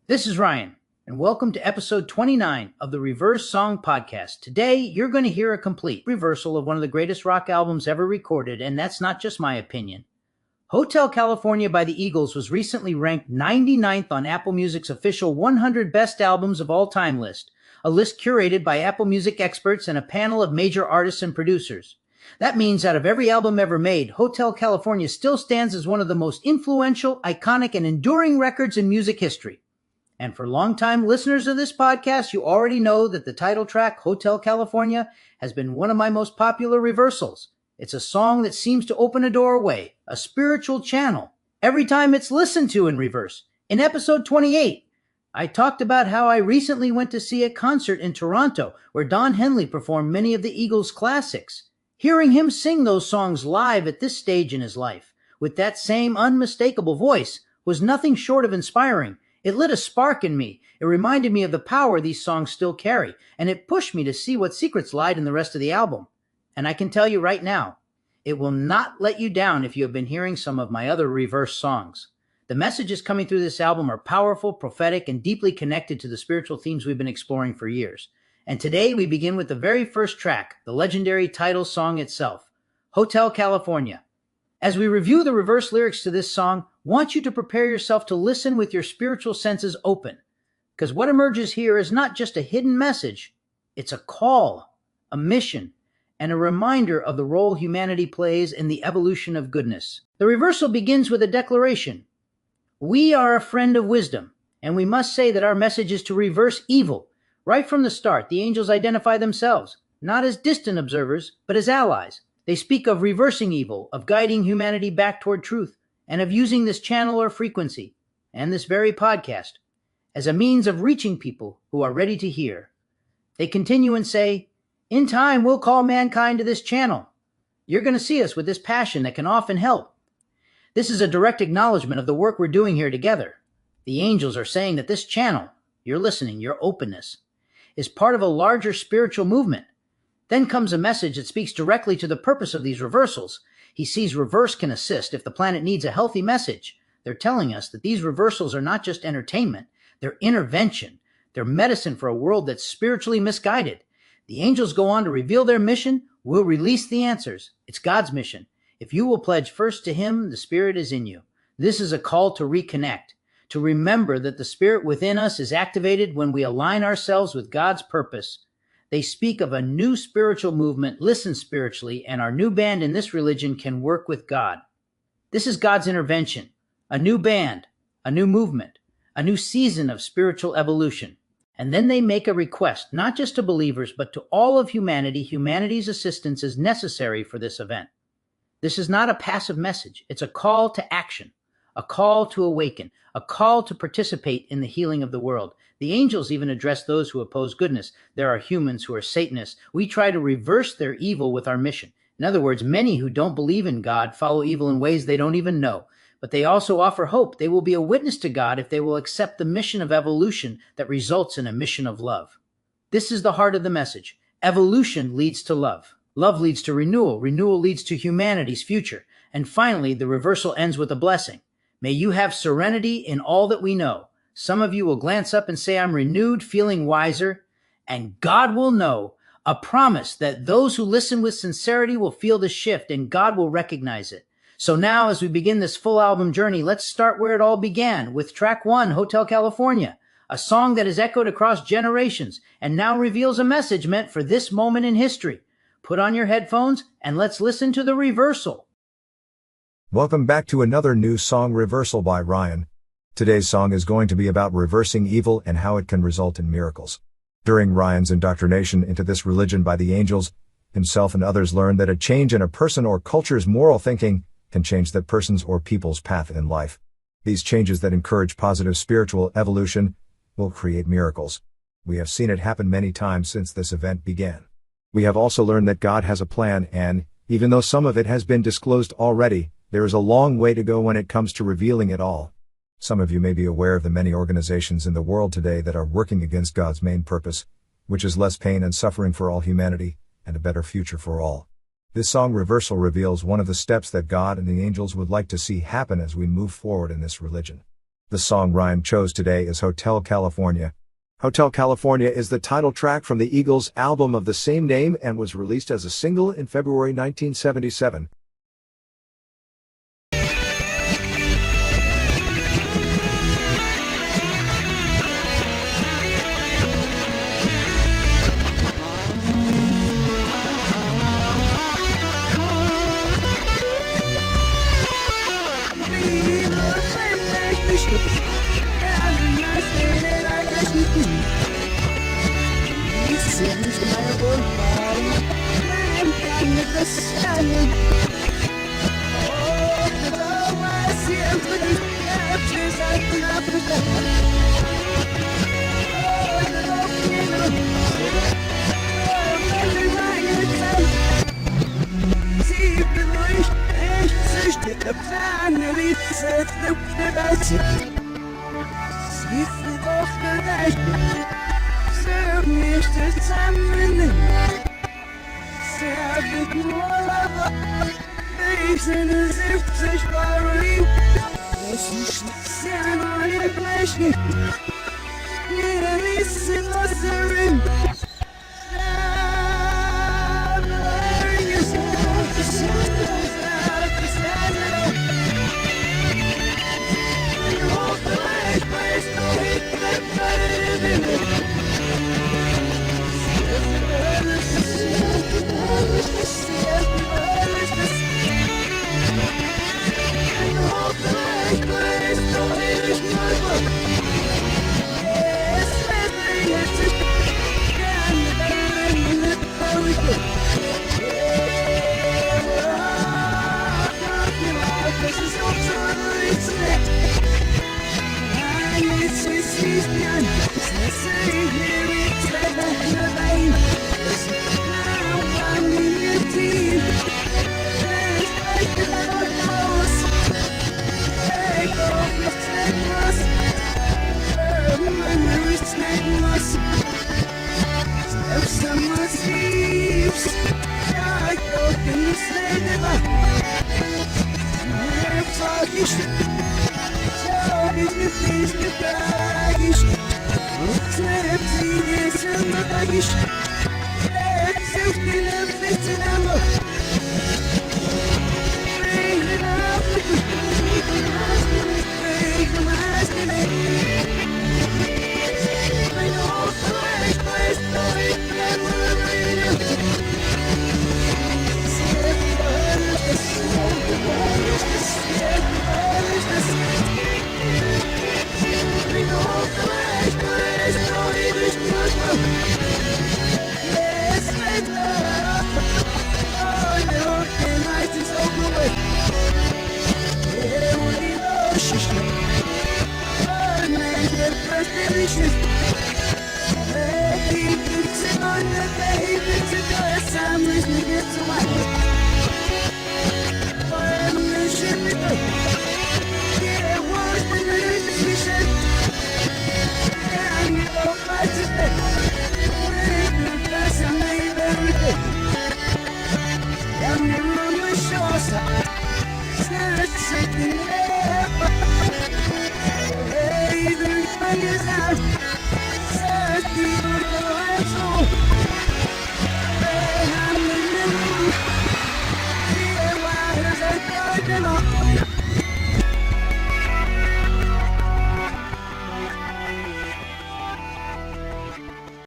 This is Ryan, and welcome to episode 29 of the Reverse Song Podcast. Today, you're going to hear a complete reversal of one of the greatest rock albums ever recorded, and that's not just my opinion. Hotel California by the Eagles was recently ranked 99th on Apple Music's official 100 Best Albums of All Time list, a list curated by Apple Music experts and a panel of major artists and producers. That means out of every album ever made, Hotel California still stands as one of the most influential, iconic, and enduring records in music history. And for longtime listeners of this podcast, you already know that the title track, Hotel California, has been one of my most popular reversals. It's a song that seems to open a doorway, a spiritual channel, every time it's listened to in reverse. In episode 28, I talked about how I recently went to see a concert in Toronto where Don Henley performed many of the Eagles' classics. Hearing him sing those songs live at this stage in his life, with that same unmistakable voice, was nothing short of inspiring. It lit a spark in me. It reminded me of the power these songs still carry, and it pushed me to see what secrets lied in the rest of the album. And I can tell you right now, it will not let you down if you have been hearing some of my other reverse songs. The messages coming through this album are powerful, prophetic, and deeply connected to the spiritual themes we've been exploring for years. And today we begin with the very first track, the legendary title song itself, Hotel California. As we review the reverse lyrics to this song, want you to prepare yourself to listen with your spiritual senses open. Because what emerges here is not just a hidden message, it's a call, a mission, and a reminder of the role humanity plays in the evolution of goodness. The reversal begins with a declaration. We are a friend of wisdom, and we must say that our message is to reverse evil. Right from the start, the angels identify themselves, not as distant observers, but as allies. They speak of reversing evil, of guiding humanity back toward truth, and of using this channel or frequency, and this very podcast, as a means of reaching people who are ready to hear. They continue and say, in time, we'll call mankind to this channel. You're going to see us with this passion that can often help. This is a direct acknowledgement of the work we're doing here together. The angels are saying that this channel, your listening, your openness, is part of a larger spiritual movement. Then comes a message that speaks directly to the purpose of these reversals. He sees reverse can assist if the planet needs a healthy message. They're telling us that these reversals are not just entertainment, they're intervention. They're medicine for a world that's spiritually misguided. The angels go on to reveal their mission. We'll release the answers. It's God's mission. If you will pledge first to Him, the Spirit is in you. This is a call to reconnect, to remember that the Spirit within us is activated when we align ourselves with God's purpose. They speak of a new spiritual movement, listen spiritually, and our new band in this religion can work with God. This is God's intervention, a new band, a new movement, a new season of spiritual evolution. And then they make a request, not just to believers, but to all of humanity. Humanity's assistance is necessary for this event. This is not a passive message. It's a call to action, a call to awaken, a call to participate in the healing of the world. The angels even address those who oppose goodness. There are humans who are Satanists. We try to reverse their evil with our mission. In other words, many who don't believe in God follow evil in ways they don't even know. But they also offer hope. They will be a witness to God if they will accept the mission of evolution that results in a mission of love. This is the heart of the message. Evolution leads to love. Love leads to renewal. Renewal leads to humanity's future. And finally, the reversal ends with a blessing. May you have serenity in all that we know. Some of you will glance up and say, I'm renewed, feeling wiser. And God will know, a promise that those who listen with sincerity will feel the shift and God will recognize it. So now, as we begin this full album journey, let's start where it all began with track 1, Hotel California, a song that has echoed across generations and now reveals a message meant for this moment in history. Put on your headphones and let's listen to the reversal. Welcome back to another new song reversal by Ryan. Today's song is going to be about reversing evil and how it can result in miracles. During Ryan's indoctrination into this religion by the angels, himself and others learned that a change in a person or culture's moral thinking can change that person's or people's path in life. These changes that encourage positive spiritual evolution will create miracles. We have seen it happen many times since this event began. We have also learned that God has a plan and, even though some of it has been disclosed already, there is a long way to go when it comes to revealing it all. Some of you may be aware of the many organizations in the world today that are working against God's main purpose, which is less pain and suffering for all humanity, and a better future for all. This song reversal reveals one of the steps that God and the angels would like to see happen as we move forward in this religion. The song Ryan chose today is Hotel California. Hotel California is the title track from the Eagles' album of the same name and was released as a single in February 1977.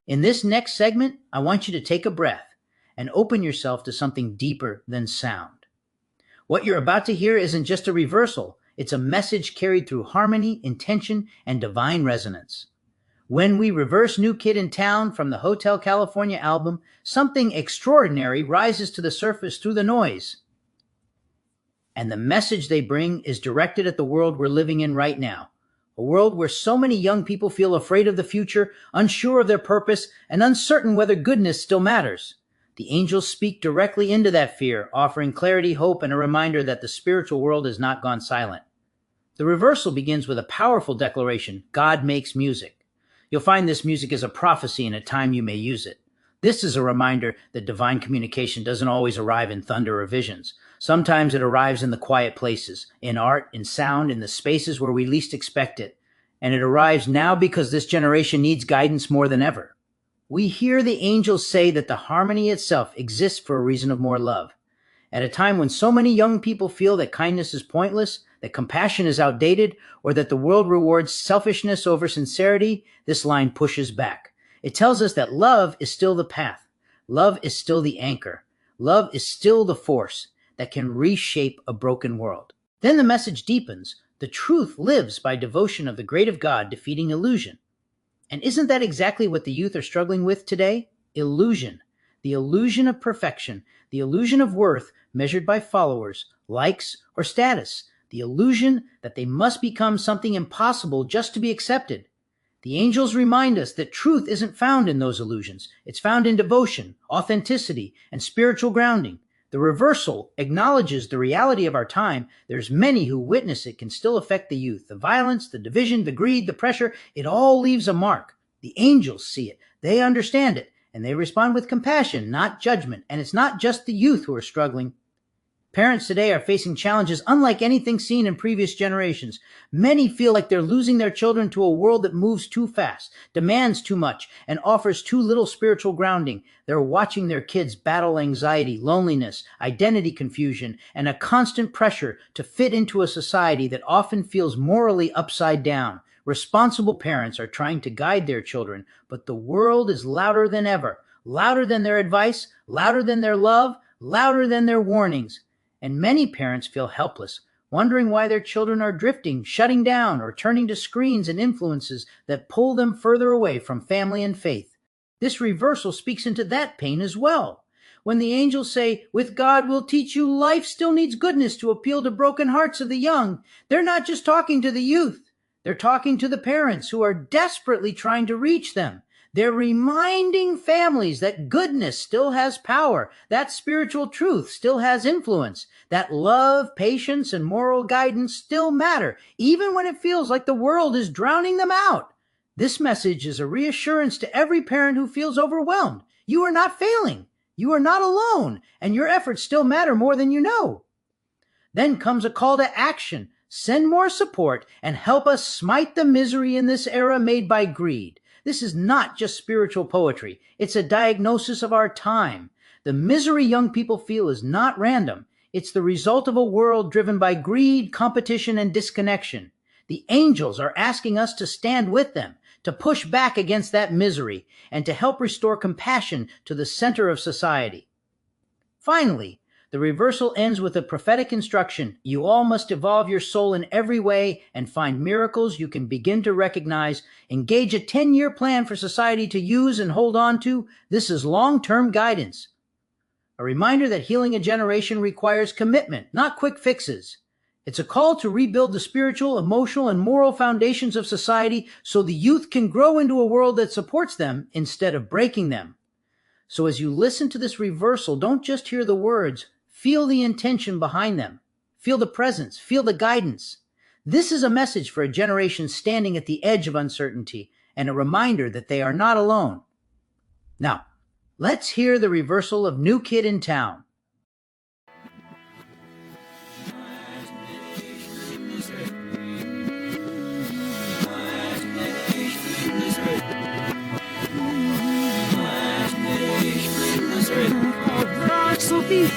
In this next segment, I want you to take a breath and open yourself to something deeper than sound. What you're about to hear isn't just a reversal, it's a message carried through harmony, intention, and divine resonance. When we reverse New Kid in Town from the Hotel California album, something extraordinary rises to the surface through the noise. And the message they bring is directed at the world we're living in right now. A world where so many young people feel afraid of the future, unsure of their purpose, and uncertain whether goodness still matters. The angels speak directly into that fear, offering clarity, hope, and a reminder that the spiritual world has not gone silent. The reversal begins with a powerful declaration: God makes music. You'll find this music is a prophecy in a time you may use it. This is a reminder that divine communication doesn't always arrive in thunder or visions. Sometimes it arrives in the quiet places, in art, in sound, in the spaces where we least expect it. And it arrives now because this generation needs guidance more than ever. We hear the angels say that the harmony itself exists for a reason of more love. At a time when so many young people feel that kindness is pointless, that compassion is outdated, or that the world rewards selfishness over sincerity, this line pushes back. It tells us that love is still the path. Love is still the anchor. Love is still the force that can reshape a broken world. Then the message deepens. The truth lives by devotion of the great of God defeating illusion. And isn't that exactly what the youth are struggling with today? Illusion. The illusion of perfection. The illusion of worth measured by followers, likes, or status. The illusion that they must become something impossible just to be accepted. The angels remind us that truth isn't found in those illusions. It's found in devotion, authenticity, and spiritual grounding. The reversal acknowledges the reality of our time. There's many who witness it can still affect the youth. The violence, the division, the greed, the pressure, it all leaves a mark. The angels see it. They understand it. And they respond with compassion, not judgment. And it's not just the youth who are struggling. Parents today are facing challenges unlike anything seen in previous generations. Many feel like they're losing their children to a world that moves too fast, demands too much, and offers too little spiritual grounding. They're watching their kids battle anxiety, loneliness, identity confusion, and a constant pressure to fit into a society that often feels morally upside down. Responsible parents are trying to guide their children, but the world is louder than ever, louder than their advice, louder than their love, louder than their warnings. And many parents feel helpless, wondering why their children are drifting, shutting down, or turning to screens and influences that pull them further away from family and faith. This reversal speaks into that pain as well. When the angels say, "With God we'll teach you life still needs goodness to appeal to broken hearts of the young," they're not just talking to the youth. They're talking to the parents who are desperately trying to reach them. They're reminding families that goodness still has power, that spiritual truth still has influence, that love, patience, and moral guidance still matter, even when it feels like the world is drowning them out. This message is a reassurance to every parent who feels overwhelmed. You are not failing. You are not alone, and your efforts still matter more than you know. Then comes a call to action. Send more support and help us smite the misery in this era made by greed. This is not just spiritual poetry. It's a diagnosis of our time. The misery young people feel is not random. It's the result of a world driven by greed, competition, and disconnection. The angels are asking us to stand with them, to push back against that misery, and to help restore compassion to the center of society. Finally, the reversal ends with a prophetic instruction. You all must evolve your soul in every way and find miracles you can begin to recognize. Engage a 10-year plan for society to use and hold on to. This is long-term guidance. A reminder that healing a generation requires commitment, not quick fixes. It's a call to rebuild the spiritual, emotional, and moral foundations of society so the youth can grow into a world that supports them instead of breaking them. So as you listen to this reversal, don't just hear the words. Feel the intention behind them. Feel the presence. Feel the guidance. This is a message for a generation standing at the edge of uncertainty and a reminder that they are not alone. Now, let's hear the reversal of New Kid in Town. Sophie.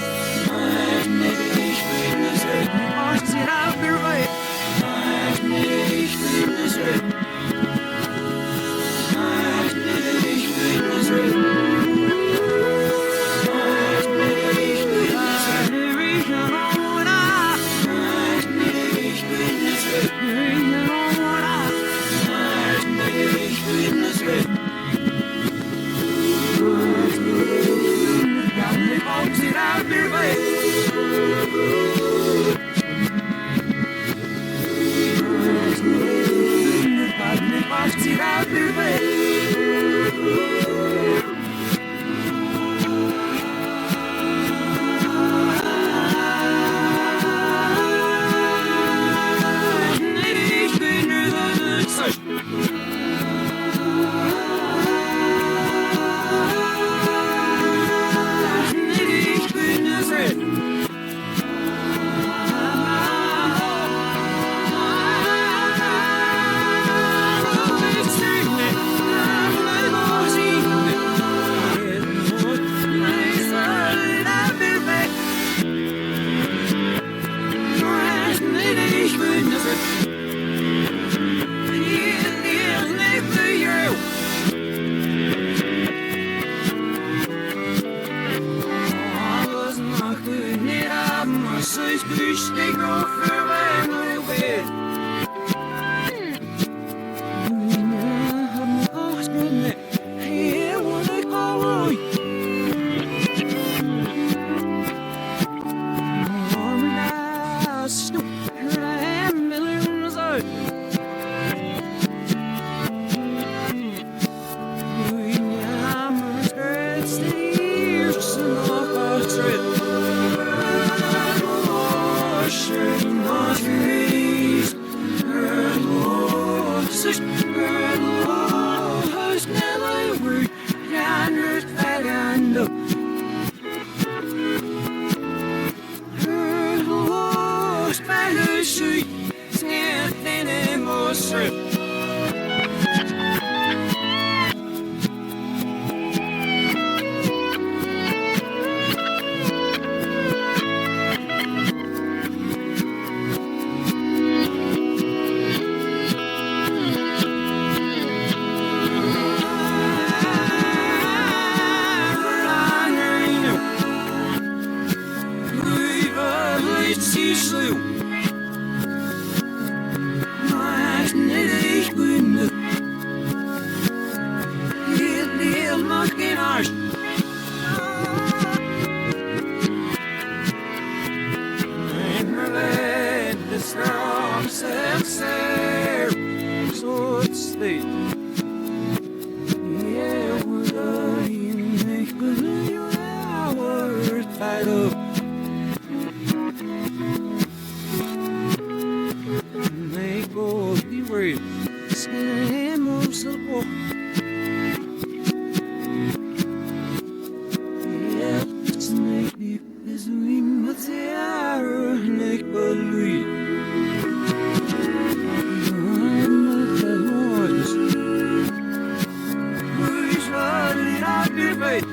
Right.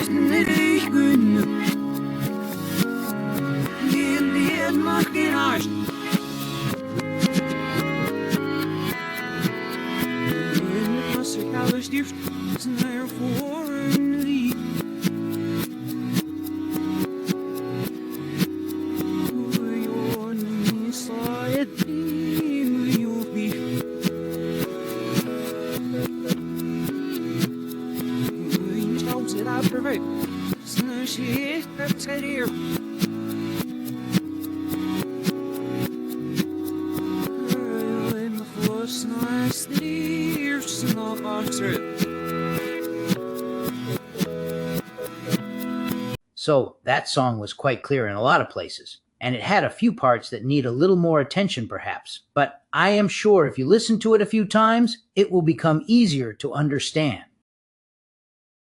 Nicht gün. Die macht den Arsch. Was ich alles stift, sind er vor die. Your knees slide in you be. I perfect. So she that's it here. In the first nice years in the boxer. So that song was quite clear in a lot of places, and it had a few parts that need a little more attention perhaps, but I am sure if you listen to it a few times, it will become easier to understand.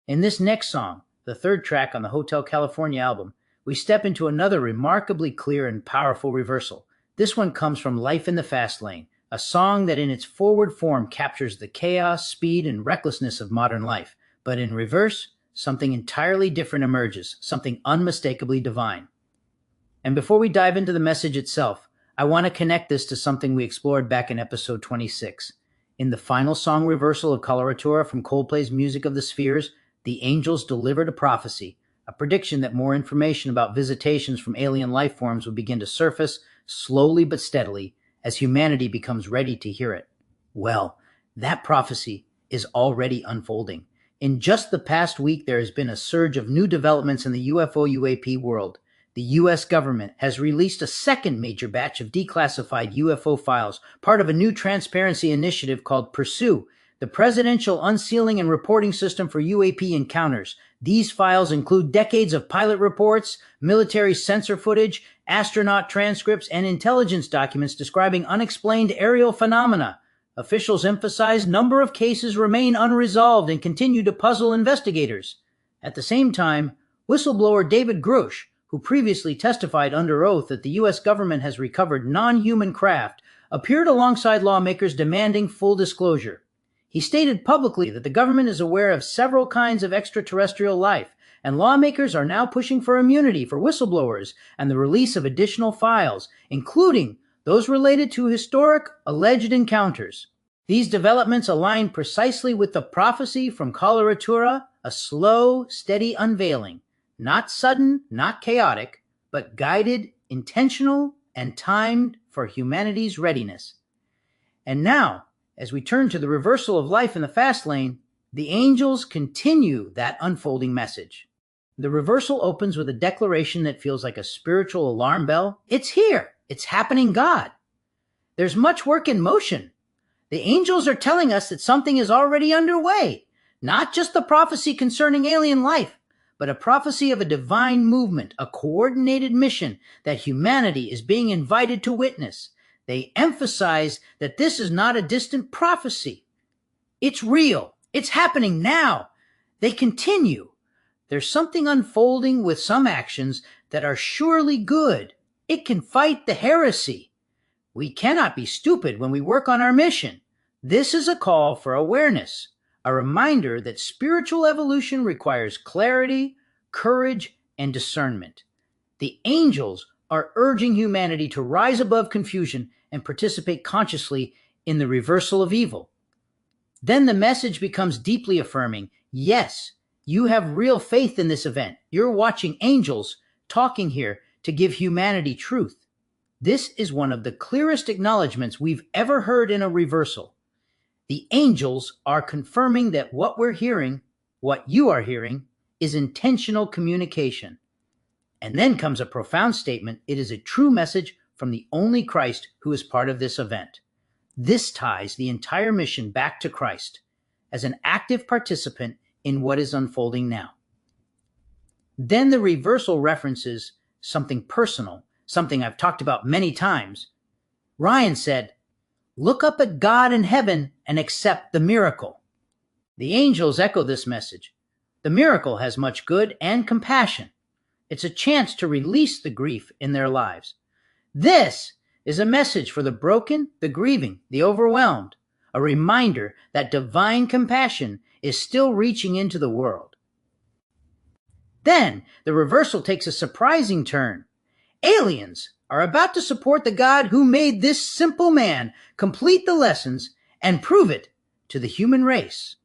In this next song, the third track on the Hotel California album, we step into another remarkably clear and powerful reversal. This one comes from Life in the Fast Lane, a song that in its forward form captures the chaos, speed, and recklessness of modern life. But in reverse, something entirely different emerges, something unmistakably divine. And before we dive into the message itself, I want to connect this to something we explored back in episode 26. In the final song reversal of Coloratura from Coldplay's Music of the Spheres, the angels delivered a prophecy, a prediction that more information about visitations from alien life forms would begin to surface slowly but steadily as humanity becomes ready to hear it. Well, that prophecy is already unfolding. In just the past week, there has been a surge of new developments in the UFO-UAP world. The U.S. government has released a second major batch of declassified UFO files, part of a new transparency initiative called PURSUE, the Presidential Unsealing and Reporting System for UAP Encounters. These files include decades of pilot reports, military sensor footage, astronaut transcripts, and intelligence documents describing unexplained aerial phenomena. Officials emphasize number of cases remain unresolved and continue to puzzle investigators. At the same time, whistleblower David Grush, who previously testified under oath that the U.S. government has recovered non-human craft, appeared alongside lawmakers demanding full disclosure. He stated publicly that the government is aware of several kinds of extraterrestrial life, and lawmakers are now pushing for immunity for whistleblowers and the release of additional files, including those related to historic alleged encounters. These developments align precisely with the prophecy from Coloratura, a slow, steady unveiling, not sudden, not chaotic, but guided, intentional, and timed for humanity's readiness. And now, as we turn to the reversal of life in the fast lane, the angels continue that unfolding message. The reversal opens with a declaration that feels like a spiritual alarm bell. It's here. It's happening, God. There's much work in motion. The angels are telling us that something is already underway, not just the prophecy concerning alien life, but a prophecy of a divine movement, a coordinated mission that humanity is being invited to witness. They emphasize that this is not a distant prophecy. It's real. It's happening now. They continue. There's something unfolding with some actions that are surely good. It can fight the heresy. We cannot be stupid when we work on our mission. This is a call for awareness, a reminder that spiritual evolution requires clarity, courage, and discernment. The angels are urging humanity to rise above confusion and participate consciously in the reversal of evil. Then the message becomes deeply affirming. Yes, you have real faith in this event. You're watching angels talking here to give humanity truth. This is one of the clearest acknowledgments we've ever heard in a reversal. The angels are confirming that what we're hearing, what you are hearing, is intentional communication. And then comes a profound statement. It is a true message from the only Christ who is part of this event. This ties the entire mission back to Christ as an active participant in what is unfolding now. Then the reversal references something personal, something I've talked about many times. Ryan said, "Look up at God in heaven and accept the miracle." The angels echo this message. The miracle has much good and compassion. It's a chance to release the grief in their lives. This is a message for the broken, the grieving, the overwhelmed, a reminder that divine compassion is still reaching into the world. Then the reversal takes a surprising turn. Aliens are about to support the God who made this simple man complete the lessons and prove it to the human race.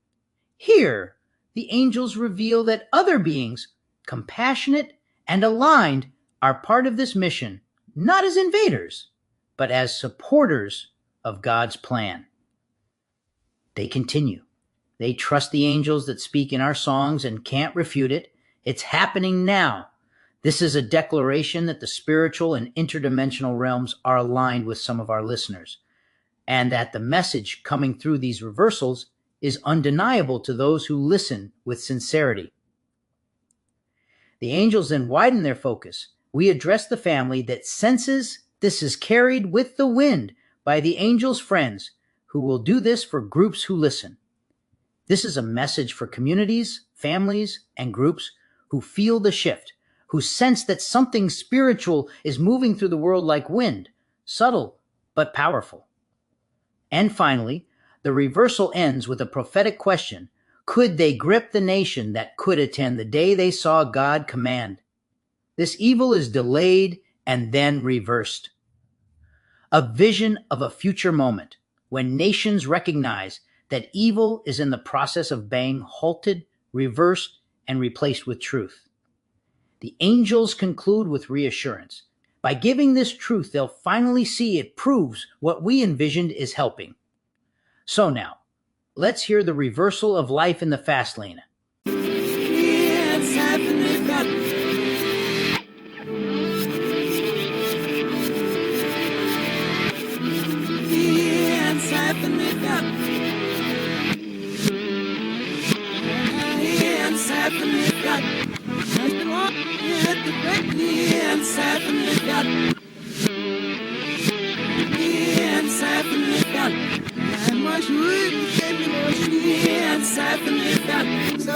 Here, the angels reveal that other beings, compassionate and aligned, are part of this mission, not as invaders, but as supporters of God's plan. They continue. They trust the angels that speak in our songs and can't refute it. It's happening now. This is a declaration that the spiritual and interdimensional realms are aligned with some of our listeners, and that the message coming through these reversals is undeniable to those who listen with sincerity. The angels then widen their focus. We address the family that senses this is carried with the wind by the angels' friends who will do this for groups who listen. This is a message for communities, families, and groups who feel the shift, who sense that something spiritual is moving through the world like wind, subtle but powerful. And finally, the reversal ends with a prophetic question. Could they grip the nation that could attend the day they saw God command? This evil is delayed and then reversed. A vision of a future moment when nations recognize that evil is in the process of being halted, reversed, and replaced with truth. The angels conclude with reassurance. By giving this truth, they'll finally see it proves what we envisioned is helping. So now, let's hear the reversal of life in the fast lane. It's happening now. It's happening now. It's happening now. It's happening now. It's happening now. I'm it's happening now. So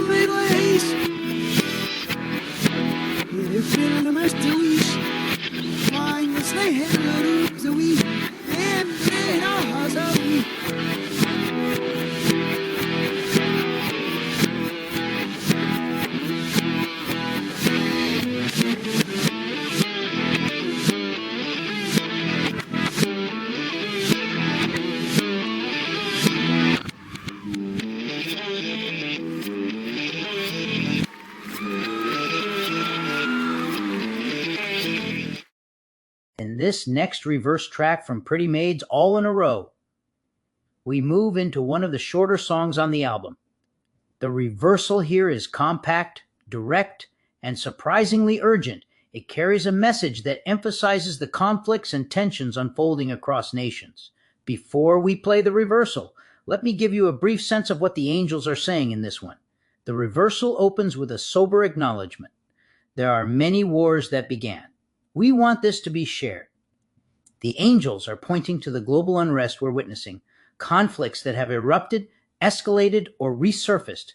leis. Hier vill de mest dois. Flying the sleigh head up the wee. And then I'll have a wee. In this next reverse track from Pretty Maids All in a Row, we move into one of the shorter songs on the album. The reversal here is compact, direct, and surprisingly urgent. It carries a message that emphasizes the conflicts and tensions unfolding across nations. Before we play the reversal, let me give you a brief sense of what the Angels are saying in this one. The reversal opens with a sober acknowledgement. There are many wars that began. We want this to be shared. The Angels are pointing to the global unrest we're witnessing, conflicts that have erupted, escalated, or resurfaced.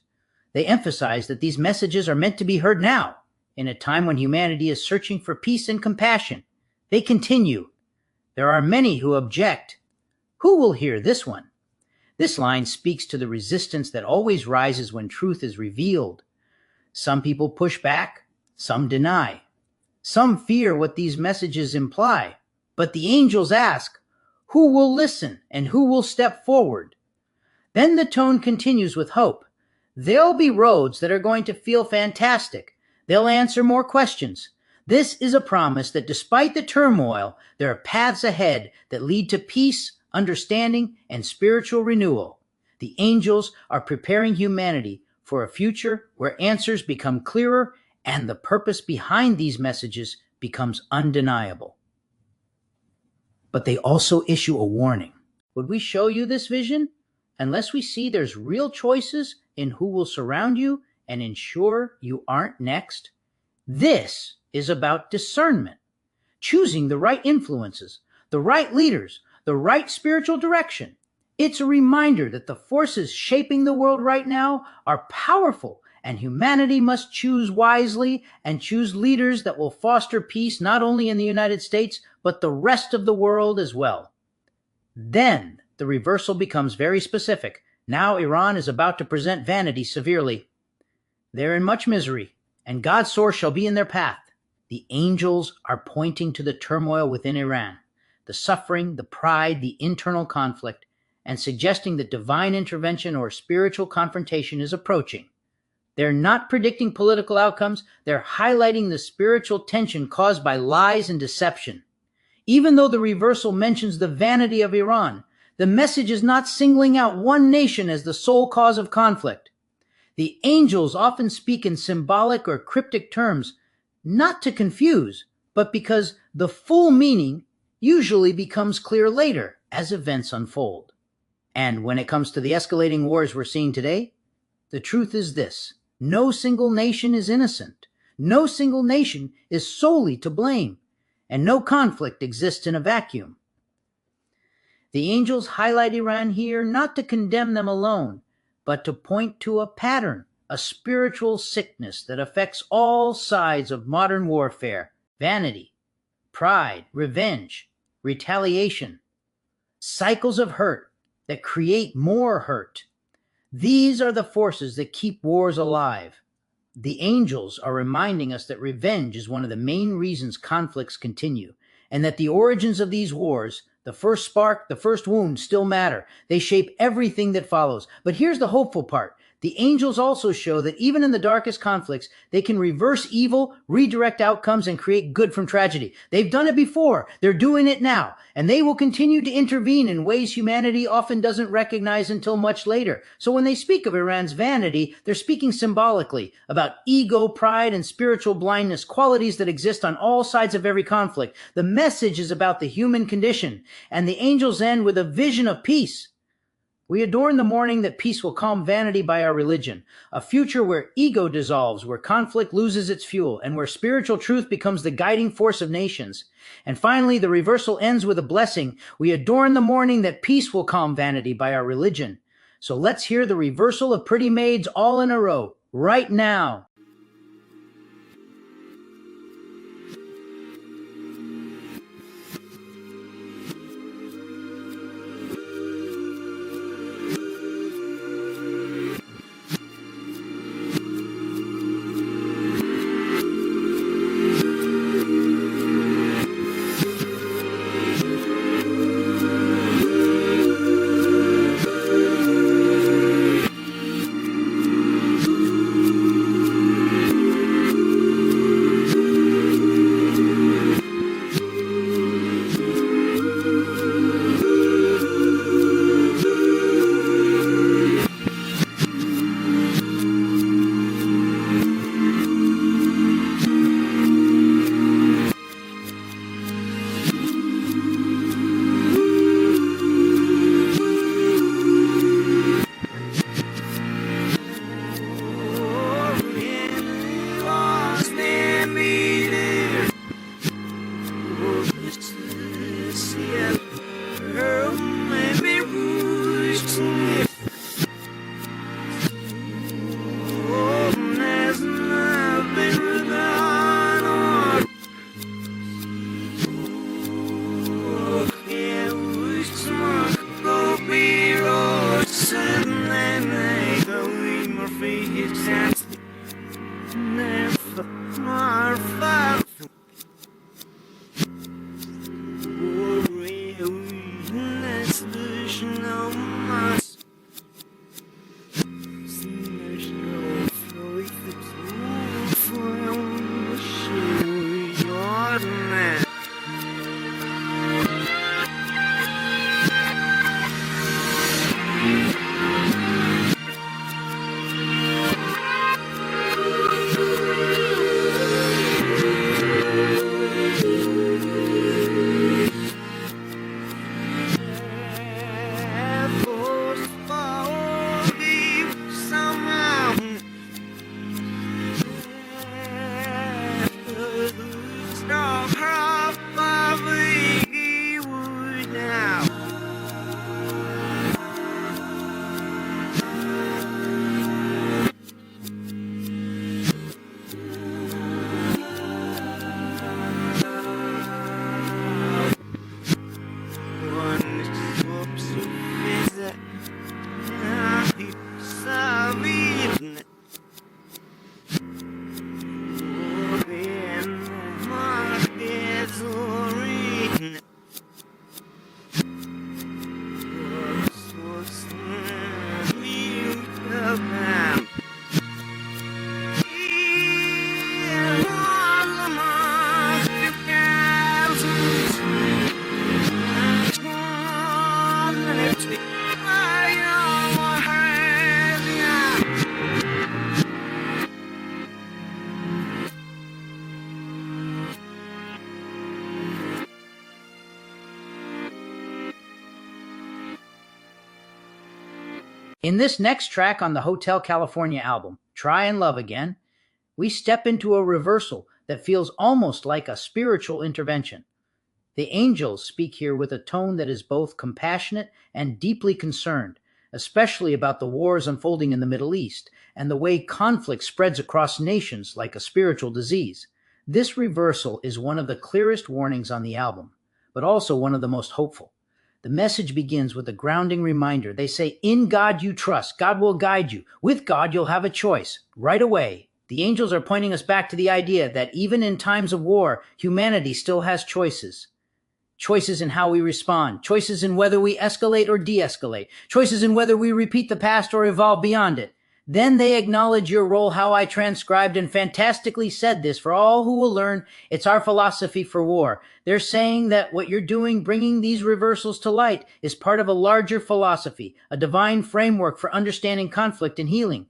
They emphasize that these messages are meant to be heard now, in a time when humanity is searching for peace and compassion. They continue. There are many who object. Who will hear this one? This line speaks to the resistance that always rises when truth is revealed. Some people push back, some deny. Some fear what these messages imply, but the Angels ask, who will listen and who will step forward? Then the tone continues with hope. There'll be roads that are going to feel fantastic. They'll answer more questions. This is a promise that despite the turmoil, there are paths ahead that lead to peace, understanding, and spiritual renewal. The Angels are preparing humanity for a future where answers become clearer and the purpose behind these messages becomes undeniable. But they also issue a warning. Would we show you this vision unless we see there's real choices in who will surround you and ensure you aren't next? This is about discernment, choosing the right influences, the right leaders, the right spiritual direction. It's a reminder that the forces shaping the world right now are powerful, and humanity must choose wisely and choose leaders that will foster peace not only in the United States, but the rest of the world as well. Then the reversal becomes very specific. Now Iran is about to present vanity severely. They're in much misery, and God's source shall be in their path. The Angels are pointing to the turmoil within Iran, the suffering, the pride, the internal conflict, and suggesting that divine intervention or spiritual confrontation is approaching. They're not predicting political outcomes. They're highlighting the spiritual tension caused by lies and deception. Even though the reversal mentions the vanity of Iran, the message is not singling out one nation as the sole cause of conflict. The Angels often speak in symbolic or cryptic terms, not to confuse, but because the full meaning usually becomes clear later as events unfold. And when it comes to the escalating wars we're seeing today, the truth is this. No single nation is innocent. No single nation is solely to blame. And no conflict exists in a vacuum. The Angels highlight Iran here not to condemn them alone, but to point to a pattern, a spiritual sickness that affects all sides of modern warfare: vanity, pride, revenge, retaliation, cycles of hurt that create more hurt. These are the forces that keep wars alive. The Angels are reminding us that revenge is one of the main reasons conflicts continue, and that the origins of these wars, the first spark, the first wound, still matter. They shape everything that follows. But here's the hopeful part. The Angels also show that even in the darkest conflicts, they can reverse evil, redirect outcomes, and create good from tragedy. They've done it before. They're doing it now. And they will continue to intervene in ways humanity often doesn't recognize until much later. So when they speak of Iran's vanity, they're speaking symbolically about ego, pride, and spiritual blindness, qualities that exist on all sides of every conflict. The message is about the human condition, and the Angels end with a vision of peace. We adorn the morning that peace will calm vanity by our religion, a future where ego dissolves, where conflict loses its fuel, and where spiritual truth becomes the guiding force of nations. And finally, the reversal ends with a blessing. We adorn the morning that peace will calm vanity by our religion. So let's hear the reversal of Pretty Maids All in a Row. right now. In this next track on the Hotel California album, Try and Love Again, we step into a reversal that feels almost like a spiritual intervention. The angels speak here with a tone that is both compassionate and deeply concerned, especially about the wars unfolding in the Middle East and the way conflict spreads across nations like a spiritual disease. This reversal is one of the clearest warnings on the album, but also one of the most hopeful. The message begins with a grounding reminder. They say, "In God you trust. God will guide you. With God you'll have a choice." Right away, the angels are pointing us back to the idea that even in times of war, humanity still has choices. Choices in how we respond, choices in whether we escalate or de-escalate, choices in whether we repeat the past or evolve beyond it. Then they acknowledge your role, how I transcribed and fantastically said this for all who will learn. It's our philosophy for war. They're saying that what you're doing, bringing these reversals to light, is part of a larger philosophy, a divine framework for understanding conflict and healing.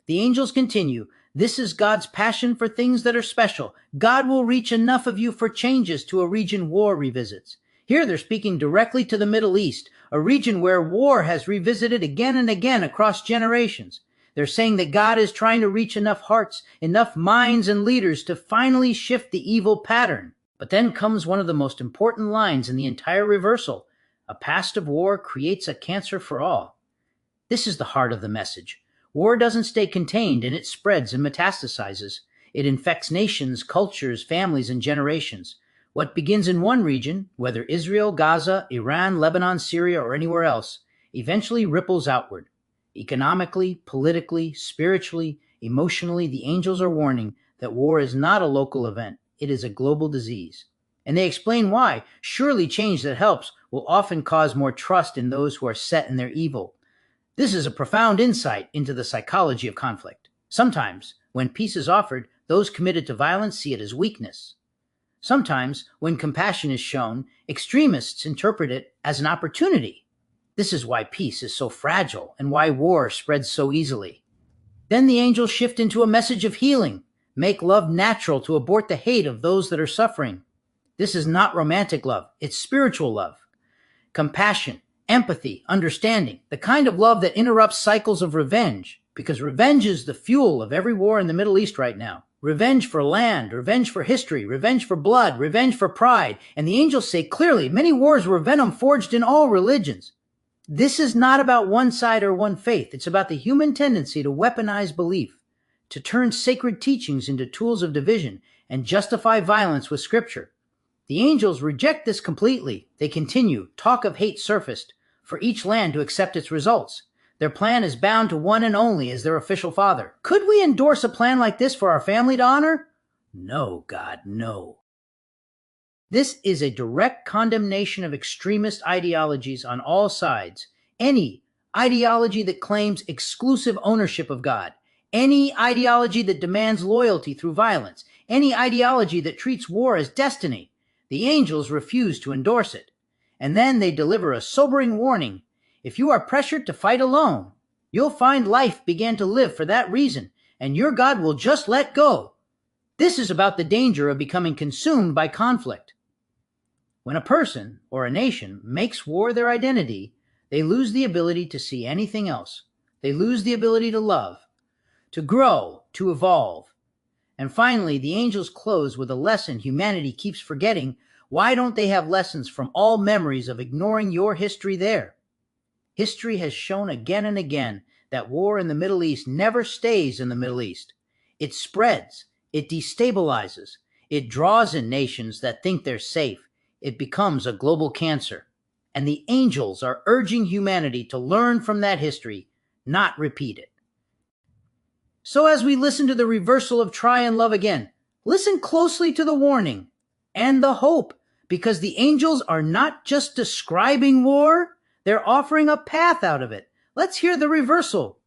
The angels continue, "This is God's passion for things that are special. God will reach enough of you for changes to a region war revisits." Here they're speaking directly to the Middle East, a region where war has revisited again and again across generations. They're saying that God is trying to reach enough hearts, enough minds and leaders to finally shift the evil pattern. But then comes one of the most important lines in the entire reversal. A past of war creates a cancer for all. This is the heart of the message. War doesn't stay contained, and it spreads and metastasizes. It infects nations, cultures, families, and generations. What begins in one region, whether Israel, Gaza, Iran, Lebanon, Syria, or anywhere else, eventually ripples outward. Economically, politically, spiritually, emotionally, the angels are warning that war is not a local event. It is a global disease. And they explain why. Surely change that helps will often cause more trust in those who are set in their evil. This is a profound insight into the psychology of conflict. Sometimes, when peace is offered, those committed to violence see it as weakness. Sometimes, when compassion is shown, extremists interpret it as an opportunity. This is why peace is so fragile and why war spreads so easily. Then the angels shift into a message of healing, make love natural to abort the hate of those that are suffering. This is not romantic love, it's spiritual love. Compassion, empathy, understanding, the kind of love that interrupts cycles of revenge, because revenge is the fuel of every war in the Middle East right now. Revenge for land, revenge for history, revenge for blood, revenge for pride. And the angels say clearly, many wars were venom forged in all religions. This is not about one side or one faith. It's about the human tendency to weaponize belief, to turn sacred teachings into tools of division, and justify violence with scripture. The angels reject this completely. They continue, talk of hate surfaced, for each land to accept its results. Their plan is bound to one and only as their official father. Could we endorse a plan like this for our family to honor? No, God, no. This is a direct condemnation of extremist ideologies on all sides. Any ideology that claims exclusive ownership of God, any ideology that demands loyalty through violence, any ideology that treats war as destiny. The angels refuse to endorse it. And then they deliver a sobering warning. If you are pressured to fight alone, you'll find life began to live for that reason, and your God will just let go. This is about the danger of becoming consumed by conflict. When a person or a nation makes war their identity, they lose the ability to see anything else. They lose the ability to love, to grow, to evolve. And finally, the angels close with a lesson humanity keeps forgetting. Why don't they have lessons from all memories of ignoring your history there? History has shown again and again that war in the Middle East never stays in the Middle East. It spreads, it destabilizes, it draws in nations that think they're safe. It becomes a global cancer. And the angels are urging humanity to learn from that history, not repeat it. So as we listen to the reversal of try and love again, listen closely to the warning and the hope, because the angels are not just describing war, they're offering a path out of it. Let's hear the reversal.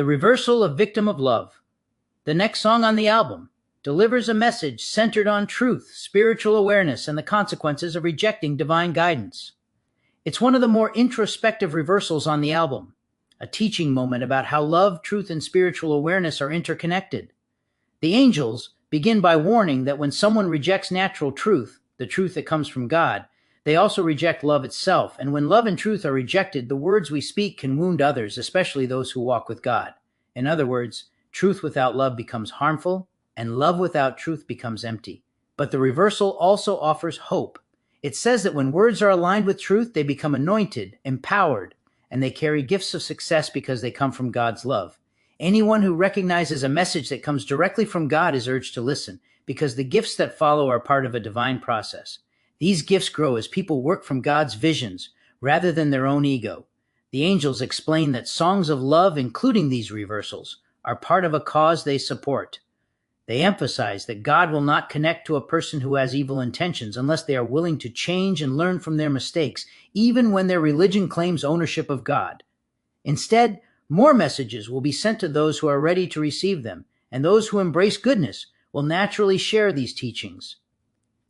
The Reversal of Victim of Love. The next song on the album delivers a message centered on truth, spiritual awareness, and the consequences of rejecting divine guidance. It's one of the more introspective reversals on the album, a teaching moment about how love, truth, and spiritual awareness are interconnected. The Angels begin by warning that when someone rejects natural truth, the truth that comes from God, they also reject love itself, and when love and truth are rejected, the words we speak can wound others, especially those who walk with God. In other words, truth without love becomes harmful, and love without truth becomes empty. But the reversal also offers hope. It says that when words are aligned with truth, they become anointed, empowered, and they carry gifts of success because they come from God's love. Anyone who recognizes a message that comes directly from God is urged to listen, because the gifts that follow are part of a divine process. These gifts grow as people work from God's visions rather than their own ego. The Angels explain that songs of love, including these reversals, are part of a cause they support. They emphasize that God will not connect to a person who has evil intentions unless they are willing to change and learn from their mistakes, even when their religion claims ownership of God. Instead, more messages will be sent to those who are ready to receive them, and those who embrace goodness will naturally share these teachings.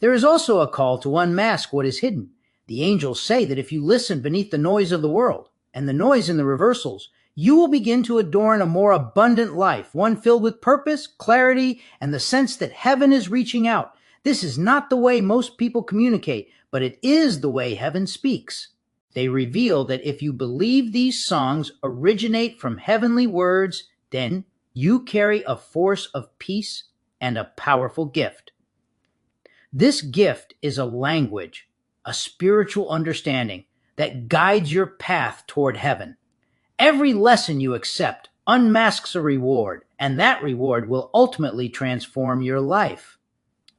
There is also a call to unmask what is hidden. The Angels say that if you listen beneath the noise of the world and the noise in the reversals, you will begin to adorn a more abundant life, one filled with purpose, clarity, and the sense that heaven is reaching out. This is not the way most people communicate, but it is the way heaven speaks. They reveal that if you believe these songs originate from heavenly words, then you carry a force of peace and a powerful gift. This gift is a language, a spiritual understanding that guides your path toward heaven. Every lesson you accept unmasks a reward, and that reward will ultimately transform your life.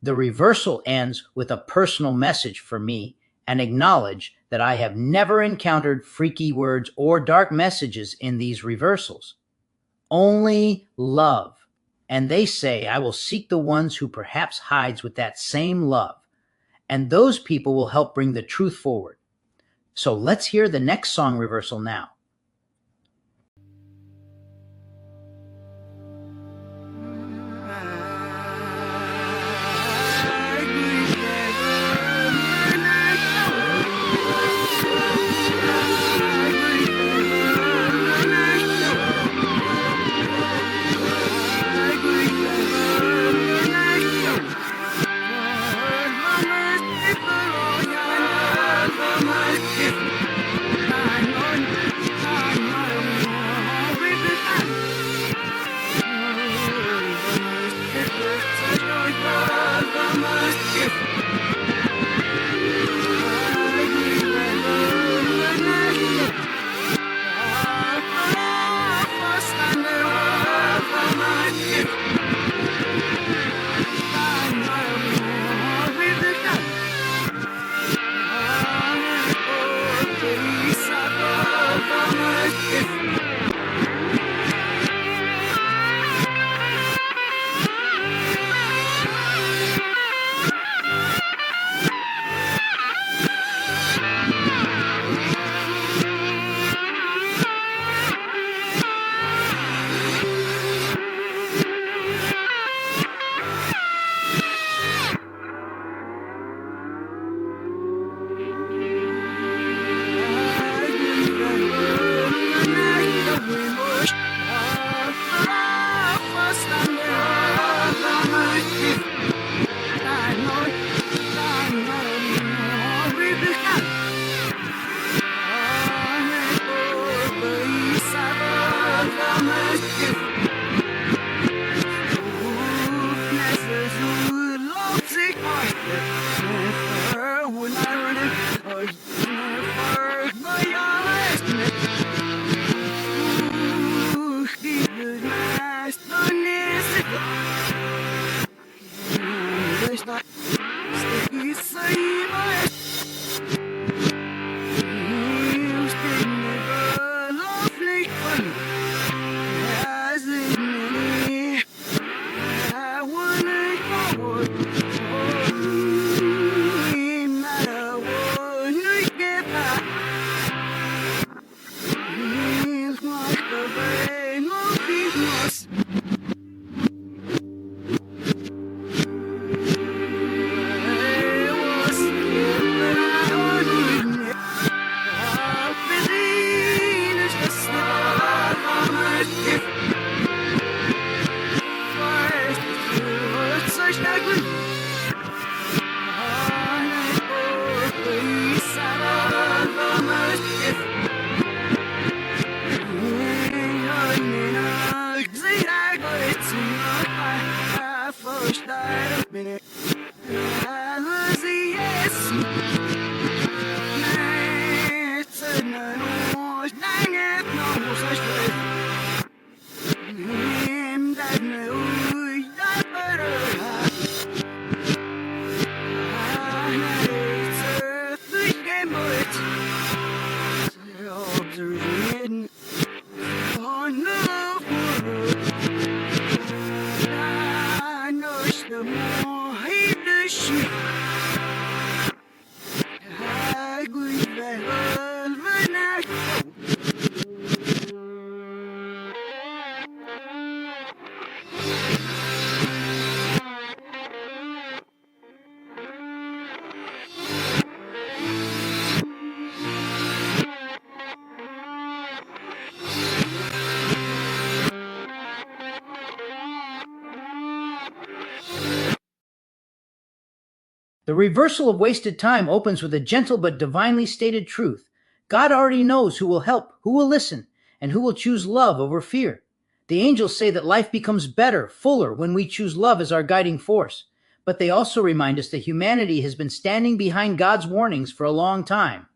The reversal ends with a personal message for me and acknowledge that I have never encountered freaky words or dark messages in these reversals. Only love. And they say, I will seek the ones who perhaps hides with that same love. And those people will help bring the truth forward. So let's hear the next song reversal now. The reversal of wasted time opens with a gentle but divinely stated truth. God already knows who will help, who will listen, and who will choose love over fear. The angels say that life becomes better, fuller, when we choose love as our guiding force. But they also remind us that humanity has been standing behind God's warnings for a long time.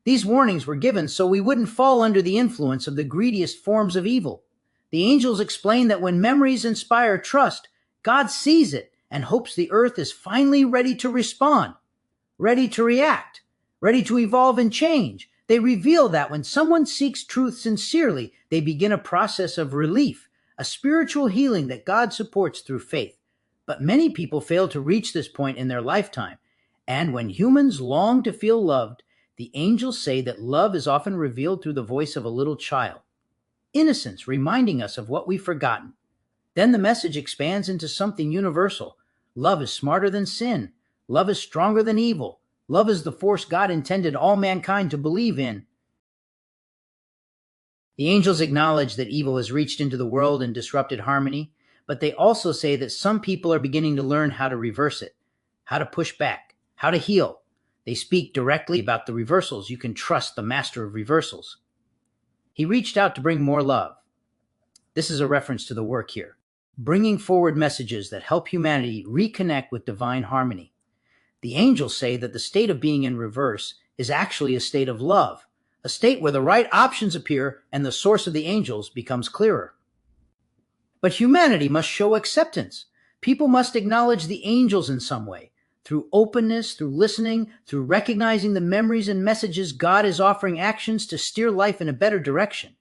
These warnings were given so we wouldn't fall under the influence of the greediest forms of evil. The angels explain that when memories inspire trust, God sees it and hopes the earth is finally ready to respond, ready to react, ready to evolve and change. They reveal that when someone seeks truth sincerely, they begin a process of relief, a spiritual healing that God supports through faith. But many people fail to reach this point in their lifetime. And when humans long to feel loved, the angels say that love is often revealed through the voice of a little child. Innocence reminding us of what we've forgotten. Then the message expands into something universal. Love is smarter than sin. Love is stronger than evil. Love is the force God intended all mankind to believe in. The angels acknowledge that evil has reached into the world and disrupted harmony, but they also say that some people are beginning to learn how to reverse it, how to push back, how to heal. They speak directly about the reversals. You can trust the master of reversals. He reached out to bring more love. This is a reference to the work here, bringing forward messages that help humanity reconnect with divine harmony. The angels say that the state of being in reverse is actually a state of love, a state where the right options appear and the source of the angels becomes clearer. But humanity must show acceptance. People must acknowledge the angels in some way, through openness, through listening, through recognizing the memories and messages God is offering actions to steer life in a better direction.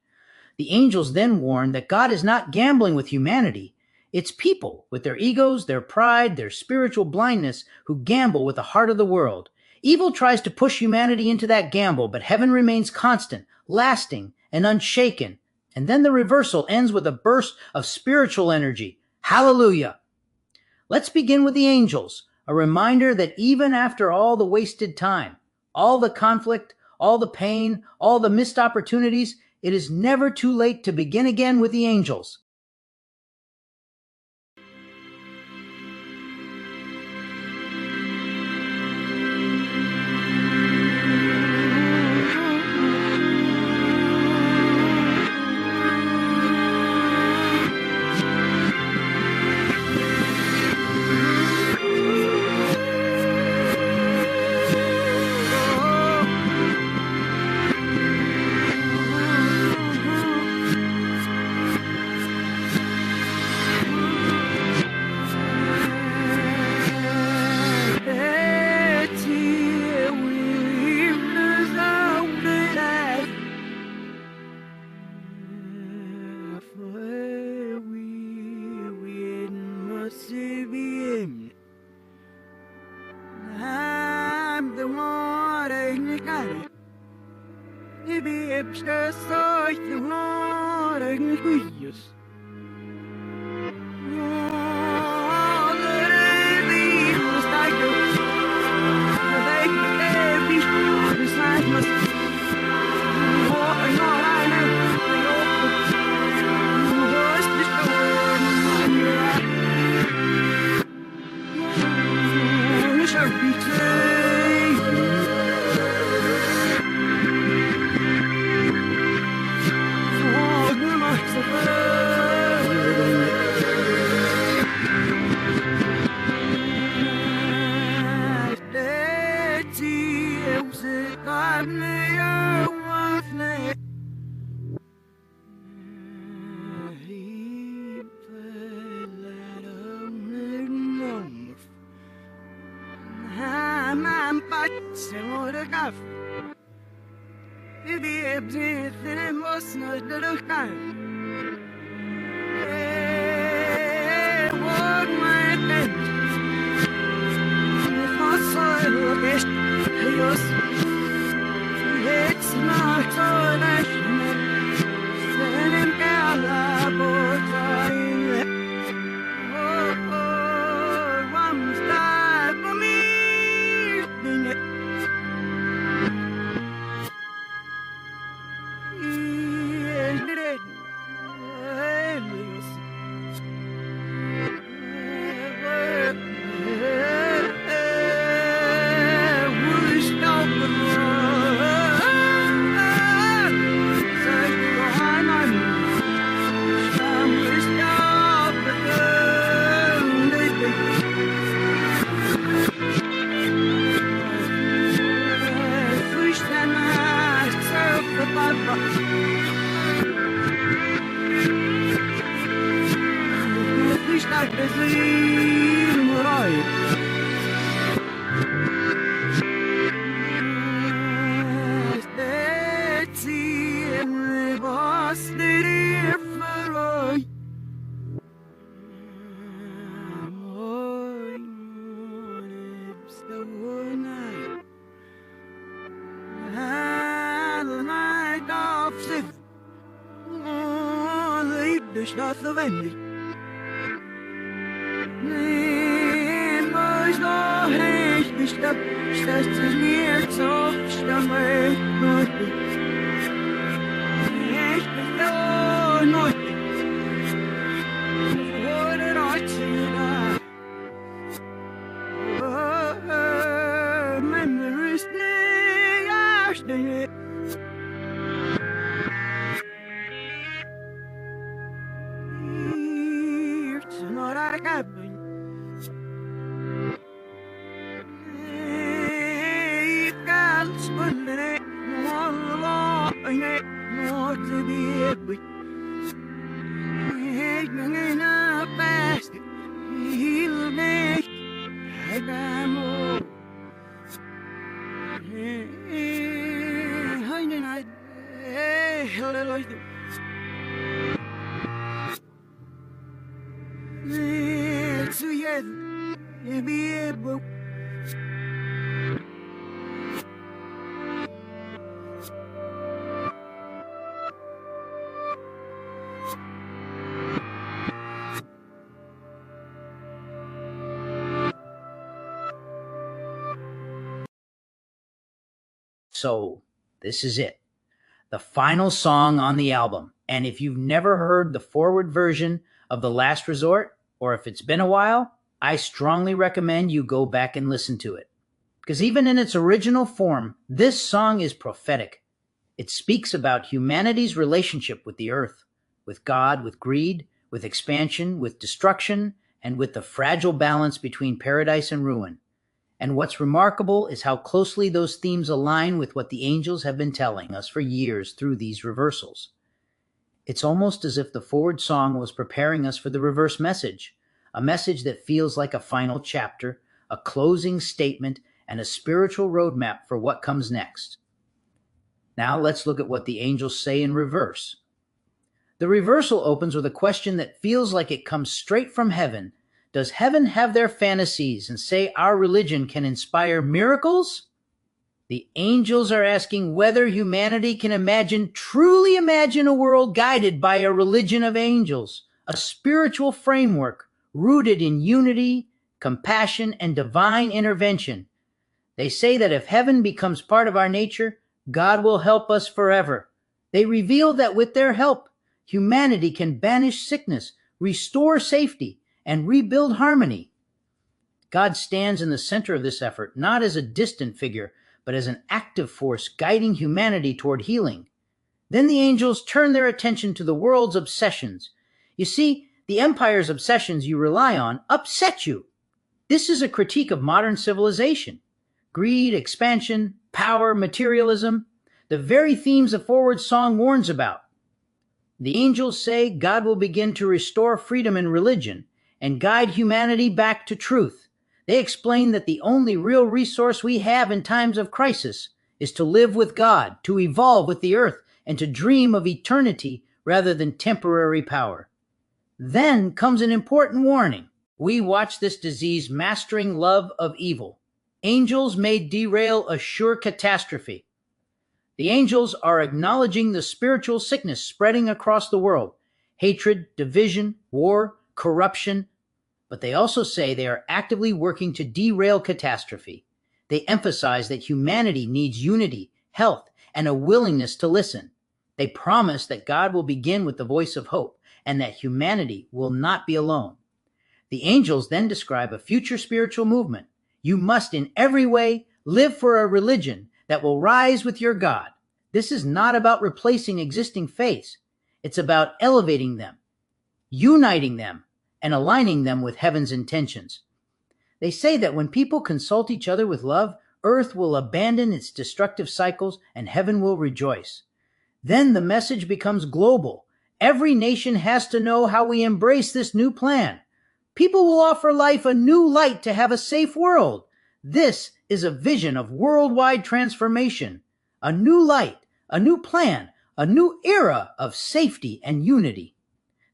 The angels then warn that God is not gambling with humanity. It's people with their egos, their pride, their spiritual blindness who gamble with the heart of the world. Evil tries to push humanity into that gamble, but heaven remains constant, lasting, and unshaken. And then the reversal ends with a burst of spiritual energy. Hallelujah! Let's begin with the angels, a reminder that even after all the wasted time, all the conflict, all the pain, all the missed opportunities, it is never too late to begin again with the angels. I'm the one I got it. Maybe it's just like the one I use. Oh, So, this is it. The final song on the album. And if you've never heard the forward version of The Last Resort, or if it's been a while, I strongly recommend you go back and listen to it. Because even in its original form, this song is prophetic. It speaks about humanity's relationship with the earth, with God, with greed, with expansion, with destruction, and with the fragile balance between paradise and ruin. And what's remarkable is how closely those themes align with what the angels have been telling us for years through these reversals. It's almost as if the forward song was preparing us for the reverse message, a message that feels like a final chapter, a closing statement, and a spiritual roadmap for what comes next. Now let's look at what the angels say in reverse. The reversal opens with a question that feels like it comes straight from heaven. Does heaven have their fantasies and say our religion can inspire miracles? The angels are asking whether humanity can truly imagine a world guided by a religion of angels, a spiritual framework rooted in unity, compassion, and divine intervention. They say that if heaven becomes part of our nature, God will help us forever. They reveal that with their help, humanity can banish sickness, restore safety, and rebuild harmony. God stands in the center of this effort, not as a distant figure, but as an active force guiding humanity toward healing. Then the angels turn their attention to the world's obsessions. You see, the empire's obsessions you rely on upset you. This is a critique of modern civilization. greed, expansion, power, materialism, the very themes the forward song warns about. The angels say God will begin to restore freedom in religion and guide humanity back to truth. They explain that the only real resource we have in times of crisis is to live with God, to evolve with the earth, and to dream of eternity rather than temporary power. Then comes an important warning. We watch this disease mastering love of evil. Angels may derail a sure catastrophe. The angels are acknowledging the spiritual sickness spreading across the world, hatred, division, war, corruption, but they also say they are actively working to derail catastrophe. They emphasize that humanity needs unity, health, and a willingness to listen. They promise that God will begin with the voice of hope and that humanity will not be alone. The angels then describe a future spiritual movement. You must in every way live for a religion that will rise with your God. This is not about replacing existing faiths. It's about elevating them, uniting them, and aligning them with heaven's intentions. They say that when people consult each other with love, earth will abandon its destructive cycles and heaven will rejoice. Then the message becomes global. Every nation has to know how we embrace this new plan. People will offer life a new light to have a safe world. This is a vision of worldwide transformation, a new light, a new plan, a new era of safety and unity.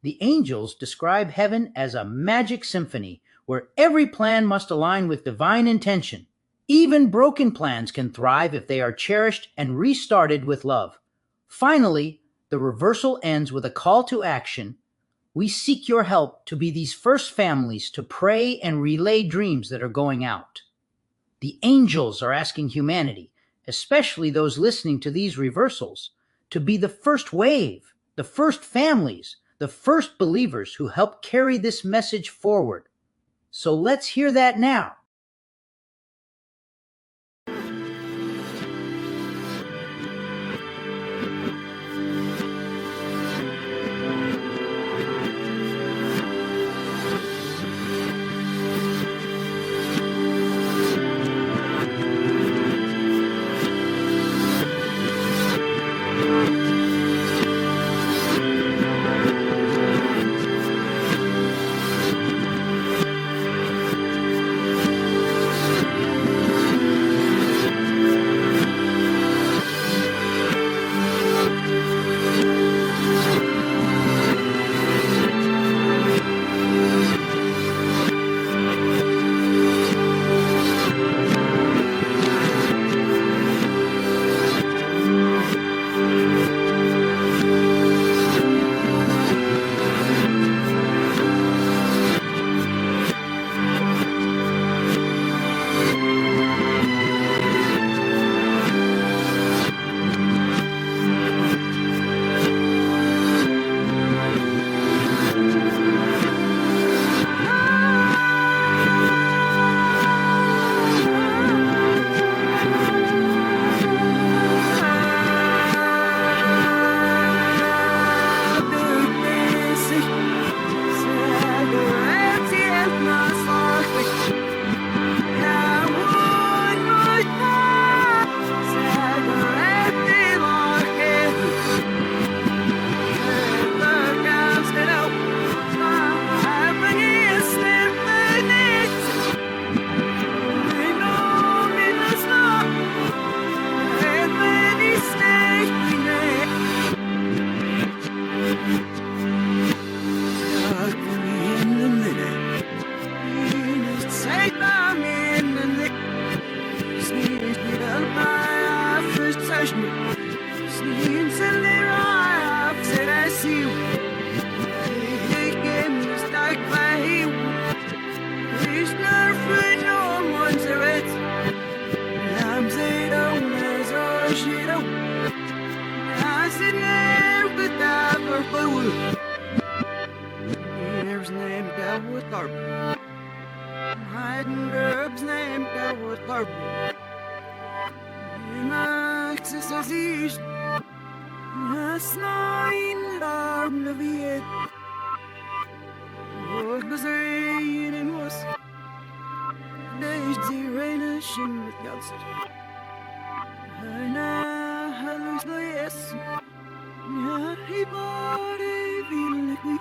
The angels describe heaven as a magic symphony where every plan must align with divine intention. Even broken plans can thrive if they are cherished and restarted with love. Finally, the reversal ends with a call to action. We seek your help to be these first families to pray and relay dreams that are going out. The angels are asking humanity, especially those listening to these reversals, to be the first wave, the first families, the first believers who help carry this message forward. So let's hear that now. Heidenberg's name that was Barbie. Max is as ich das nein Arm der Welt. Was gesehen in was nicht die Reine mission with Janssen. Now, hallows the yes. Everybody feel like we.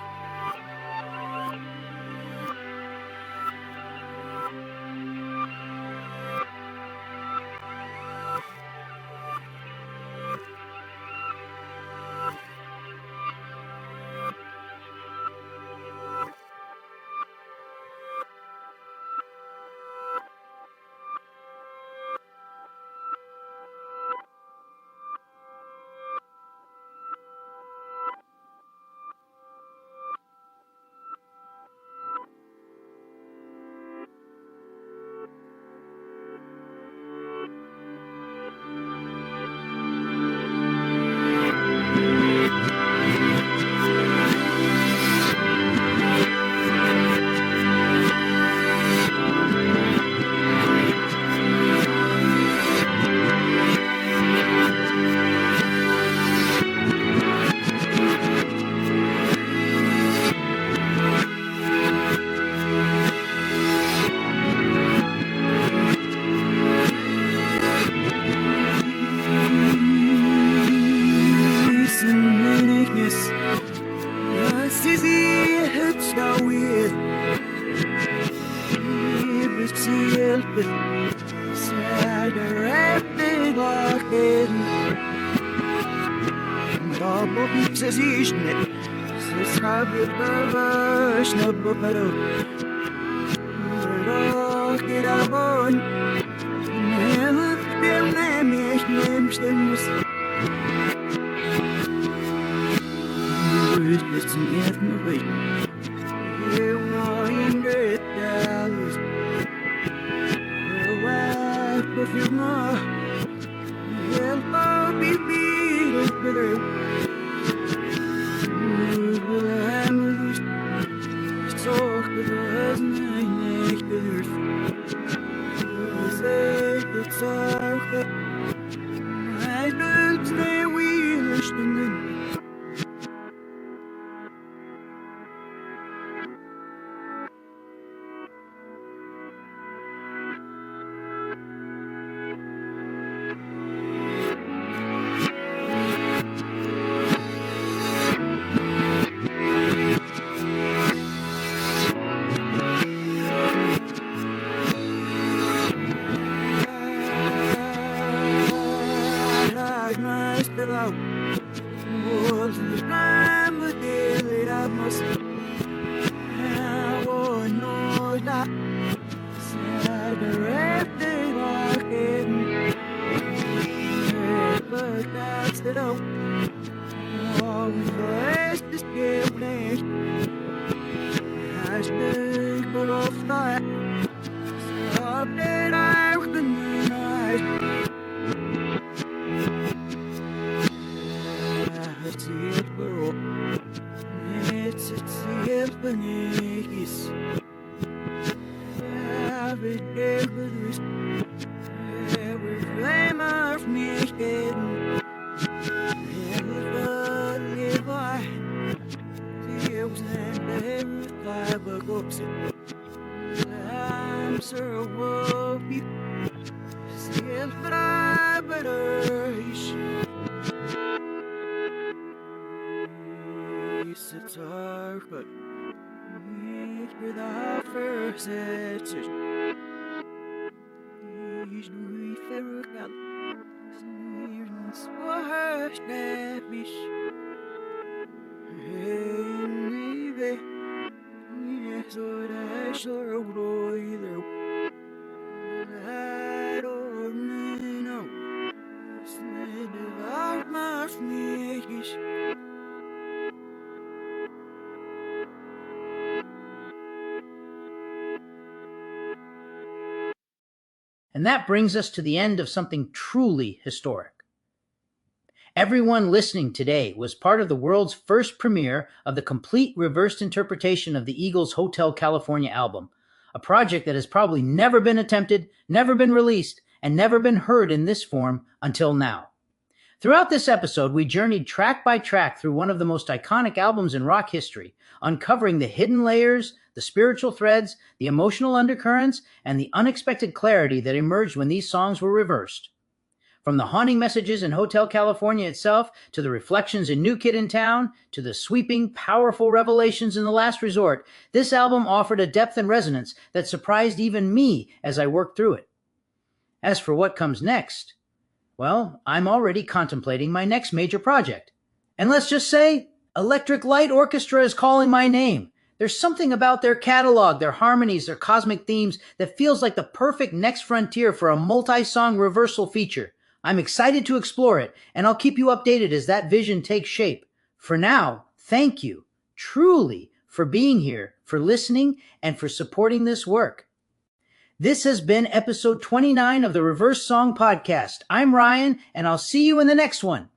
And that brings us to the end of something truly historic. Everyone listening today was part of the world's first premiere of the complete reversed interpretation of the Eagles' Hotel California album, a project that has probably never been attempted, never been released, and never been heard in this form until now. Throughout this episode, we journeyed track by track through one of the most iconic albums in rock history, uncovering the hidden layers, the spiritual threads, the emotional undercurrents, and the unexpected clarity that emerged when these songs were reversed. From the haunting messages in Hotel California itself, to the reflections in New Kid in Town, to the sweeping, powerful revelations in The Last Resort, this album offered a depth and resonance that surprised even me as I worked through it. As for what comes next, well, I'm already contemplating my next major project. And let's just say, Electric Light Orchestra is calling my name. There's something about their catalog, their harmonies, their cosmic themes that feels like the perfect next frontier for a multi-song reversal feature. I'm excited to explore it, and I'll keep you updated as that vision takes shape. For now, thank you, truly, for being here, for listening, and for supporting this work. This has been episode 29 of the Reverse Song Podcast. I'm Ryan, and I'll see you in the next one.